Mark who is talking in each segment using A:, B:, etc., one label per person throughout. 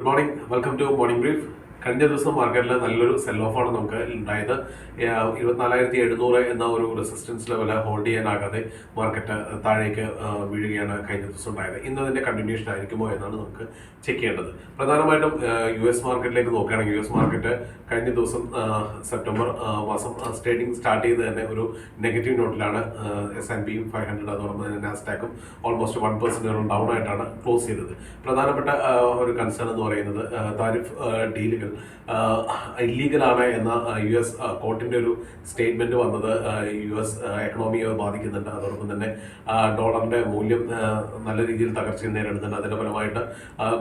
A: Good morning. Welcome to Morning Brief. കഴിഞ്ഞ ദിവസം മാർക്കറ്റിൽ നല്ലൊരു സെൽ ഓഫാണ് നമുക്ക് ഉണ്ടായത്. 24,700 എന്ന ഒരു റെസിസ്റ്റൻസ് ലെവൽ ഹോൾഡ് ചെയ്യാനാകാതെ മാർക്കറ്റ് താഴേക്ക് വീഴുകയാണ് കഴിഞ്ഞ ദിവസം ഉണ്ടായത്. ഇന്ന് അതിന്റെ കണ്ടിന്യൂഷൻ ആയിരിക്കുമോ എന്നാണ് നമുക്ക് ചെക്ക് ചെയ്യേണ്ടത്. പ്രധാനമായിട്ടും US മാർക്കറ്റിലേക്ക് നോക്കുകയാണെങ്കിൽ US മാർക്കറ്റ് കഴിഞ്ഞ ദിവസം സെപ്റ്റംബർ മാസം ട്രേഡിംഗ് സ്റ്റാർട്ട് ചെയ്ത് തന്നെ ഒരു നെഗറ്റീവ് നോട്ടിലാണ്. S&P 500 അതോടൊപ്പം തന്നെ നാസ്ഡാക്കും ഓൾമോസ്റ്റ് 1% ഡൗൺ ആയിട്ടാണ് ക്ലോസ് ചെയ്തത്. പ്രധാനപ്പെട്ട ഒരു കൺസേൺ എന്ന് പറയുന്നത് താരിഫ് ഡീലുകൾ ഇല്ലീഗലാണ് എന്ന US കോർട്ടിന്റെ ഒരു സ്റ്റേറ്റ്മെന്റ് വന്നത് US എക്കണോമിയെ ബാധിക്കുന്നുണ്ട്. അതോടൊപ്പം തന്നെ ഡോളറിന്റെ മൂല്യം നല്ല രീതിയിൽ തകർച്ച നേരിടുന്നുണ്ട്. അതിന്റെ ഫലമായിട്ട്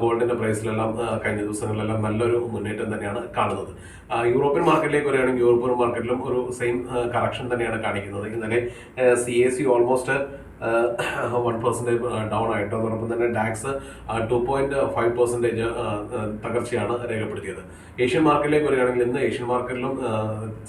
A: ഗോൾഡിന്റെ പ്രൈസിലെല്ലാം കഴിഞ്ഞ ദിവസങ്ങളിലെല്ലാം നല്ലൊരു മുന്നേറ്റം തന്നെയാണ് കാണുന്നത്. യൂറോപ്യൻ മാർക്കറ്റിലേക്ക് വരികയാണെങ്കിൽ യൂറോപ്യൻ മാർക്കറ്റിലും ഒരു സെയിം കറക്ഷൻ തന്നെയാണ് കാണിക്കുന്നത്. ഇന്നലെ CAC ഓൾമോസ്റ്റ് 1% ഡൗൺ ആയിട്ട്, അതോടൊപ്പം തന്നെ ഡാക്സ് 2.5% തകർച്ചയാണ് രേഖപ്പെടുത്തിയത്. ഏഷ്യൻ മാർക്കറ്റിലേക്ക് വരികയാണെങ്കിൽ ഇന്ന് ഏഷ്യൻ മാർക്കറ്റിലും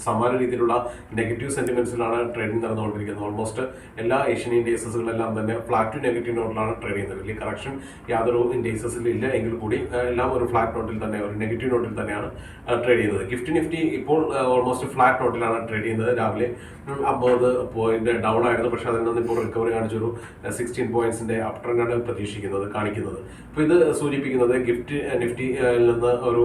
A: സമാന രീതിയിലുള്ള നെഗറ്റീവ് സെന്റിമെന്റ്സിലാണ് ട്രേഡിംഗ് നടന്നുകൊണ്ടിരിക്കുന്നത്. ഓൾമോസ്റ്റ് എല്ലാ ഏഷ്യൻ ഇൻഡേസസുകളെല്ലാം തന്നെ ഫ്ലാറ്റ് ടു നെഗറ്റീവ് നോട്ടിലാണ് ട്രേഡ് ചെയ്യുന്നത്. വലിയ കറക്ഷൻ യാതൊരു ഇൻഡേസസിൽ ഇല്ല എങ്കിൽ കൂടി എല്ലാം ഒരു ഫ്ലാറ്റ് നോട്ടിൽ തന്നെ, ഒരു നെഗറ്റീവ് നോട്ടിൽ തന്നെയാണ് ട്രേഡ് ചെയ്യുന്നത്. നിഫ്റ്റി ഇപ്പോൾ ഓൾമോസ്റ്റ് ഫ്ലാറ്റ് നോട്ടിലാണ് ട്രേഡ് ചെയ്യുന്നത്. രാവിലെ 50 പോയിന്റ് ഡൗൺ ആയിരുന്നു, പക്ഷെ അതിൽ നിന്ന് ഇപ്പോൾ റിക്കവറി കാണിച്ചൊരു 16 പോയിന്റ്സിന്റെ അപ് ട്രെൻഡാണ് കാണിക്കുന്നത്. അപ്പോൾ ഇത് സൂചിപ്പിക്കുന്നത് നിഫ്റ്റിയിൽ നിന്ന് ഒരു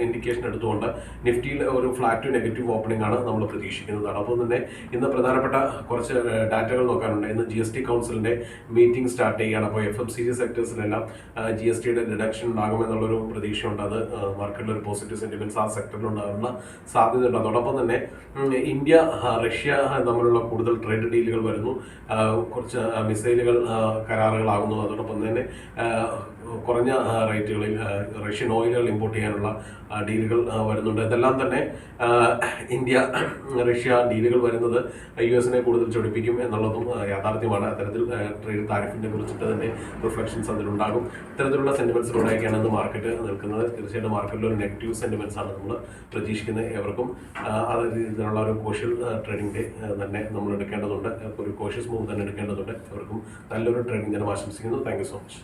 A: ഇൻഡിക്കേഷൻ എടുത്തുകൊണ്ട് നിഫ്റ്റിയിൽ ഒരു ഫ്ലാറ്റ് ടു നെഗറ്റീവ് ഓപ്പണിംഗ് ആണ് നമ്മൾ പ്രതീക്ഷിക്കുന്നതാണ്. അപ്പോൾ തന്നെ ഇന്ന് പ്രധാനപ്പെട്ട കുറച്ച് ഡാറ്റകൾ നോക്കാനുണ്ട്. ഇന്ന് GST കൗൺസിലിന്റെ മീറ്റിംഗ് സ്റ്റാർട്ട് ചെയ്യുകയാണ്. അപ്പോൾ FMCG സെക്ടേഴ്സിലെല്ലാം GSTയുടെ റിഡക്ഷൻ ഉണ്ടാകുമെന്നുള്ളൊരു പ്രതീക്ഷയുണ്ട്. അത് മാർക്കറ്റിൽ ഒരു പോസിറ്റീവ് സെന്റിമെന്റ്സ് ആ സെക്ടറിൽ ഉണ്ടാകാനുള്ള സാധ്യതയുണ്ട്. അതോടൊപ്പം തന്നെ ഇന്ത്യ റഷ്യ തമ്മിലുള്ള കൂടുതൽ ട്രേഡ് ഡീലുകൾ വരുന്നു. കുറച്ച് മിസൈലുകൾ കരാറുകളാകുന്നു. അതോടൊപ്പം തന്നെ കുറഞ്ഞ റേറ്റുകളിൽ റഷ്യൻ ഓയിലുകൾ ഇമ്പോർട്ട് ചെയ്യാനുള്ള ഡീലുകൾ വരുന്നുണ്ട്. ഇതെല്ലാം തന്നെ ഇന്ത്യ റഷ്യ ഡീലുകൾ വരുന്നത് US കൂടുതൽ ചൊടിപ്പിക്കും എന്നുള്ളതും യാഥാർത്ഥ്യമാണ്. അത്തരത്തിൽ ട്രേഡ് താരിഫിനെ കുറിച്ചിട്ട് തന്നെ റിഫ്ലക്ഷൻസ് അതിലുണ്ടാകും. ഇത്തരത്തിലുള്ള സെന്റിമെന്റ്സിലൂടെയൊക്കെയാണ് ഇന്ന് മാർക്കറ്റ് നിൽക്കുന്നത്. തീർച്ചയായിട്ടും മാർക്കറ്റിൽ ഒരു നെഗറ്റീവ് സെന്റിമെന്റ്സ് ആണ് നമ്മൾ പ്രതീക്ഷിക്കുന്നത്. ഏവർക്കും ഇതിനുള്ള ഒരു കോഷ്യൽ ട്രേഡിംഗ് ഡേ തന്നെ നമ്മൾ എടുക്കേണ്ടതുണ്ട്. ഒരു കോഷ്യസ് മൂവ് തന്നെ എടുക്കേണ്ടതുണ്ട്. അവർക്കും നല്ലൊരു ട്രേഡിംഗ് ദിനം ആശംസിക്കുന്നു. Thank you so much.